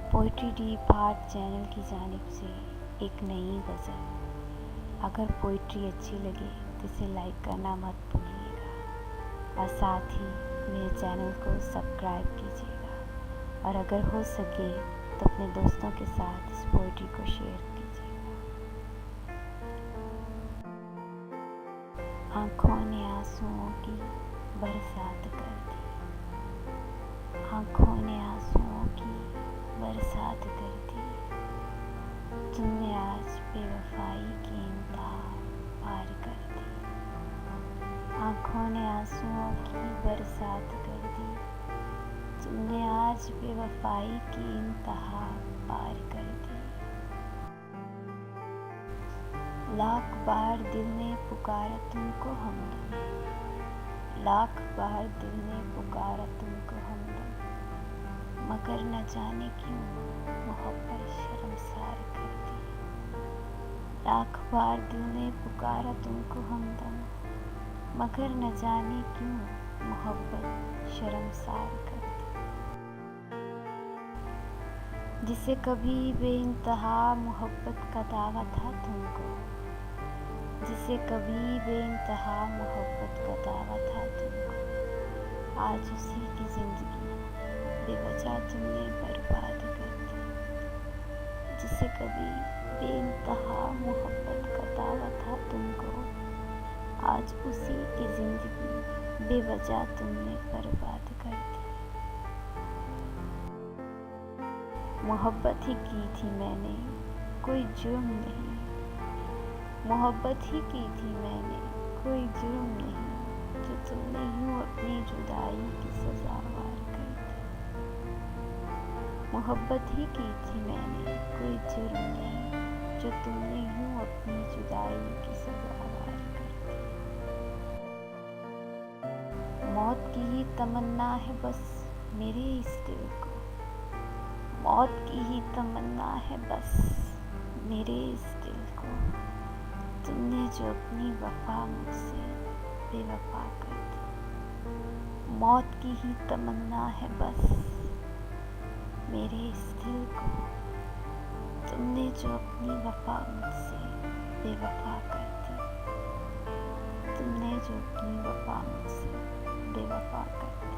Poetry deep heart channel की जानिब से एक नई गज़ल। अगर पोइट्री अच्छी लगे तो इसे लाइक करना मत भूलिएगा और साथ ही मेरे चैनल को सब्सक्राइब कीजिएगा और अगर हो सके तो अपने दोस्तों के साथ इस पोइट्री को शेयर कीजिएगा। आँखों ने आंसुओं की बरसात कर दी, आँखों ने आंसुओं की बरसात कर दी। तुमने आज बेवफाई की इंतहा पार कर दी, आँखों ने आंसुओं की बरसात कर दी। तुमने आज बेवफाई की इंतहा पार कर दी। लाख बार दिल ने पुकारा तुमको हमदम, लाख बार दिल ने पुकारा तुमको हमदम, मगर न जाने क्यों मोहब्बत शर्मसार कर दी। लाख बार दिल ने पुकारा तुमको हमदम, मगर न जाने क्यों मोहब्बत शर्मसार कर दी। जिसे कभी बेइंतहा मोहब्बत का दावा था तुमको, जिसे कभी बेइंतहा मोहब्बत का दावा था तुमको, आज उसी की जिंदगी बेवजह तुमने बर्बाद कर दी। जिसे कभी बेइंतहा मोहब्बत का दावा था तुमको, आज उसी की जिंदगी बेवजह तुमने बर्बाद कर दी। मोहब्बत ही की थी मैंने, कोई जुर्म नहीं, मोहब्बत ही की थी मैंने, कोई जुर्म नहीं, जो तुमने यूं अपनी जुदाई की सजा वार कर दी। मोहब्बत ही की थी मैंने, कोई जुर्म नहीं, जो तुमने यूं अपनी जुदाई की सजा वार कर दी। मौत की ही तमन्ना है बस मेरे इस दिल को, मौत की ही तमन्ना है बस मेरे इस दिल को। तुमने जो अपनी वफा मुझसे बेवफा कर दी। मौत की ही तमन्ना है बस मेरे इस दिल को। तुमने जो अपनी वफा मुझसे बेवफा कर दी। तुमने जो अपनी वफा मुझसे बेवफा कर दी।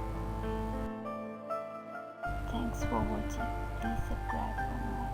Thanks for watching. Please subscribe for more.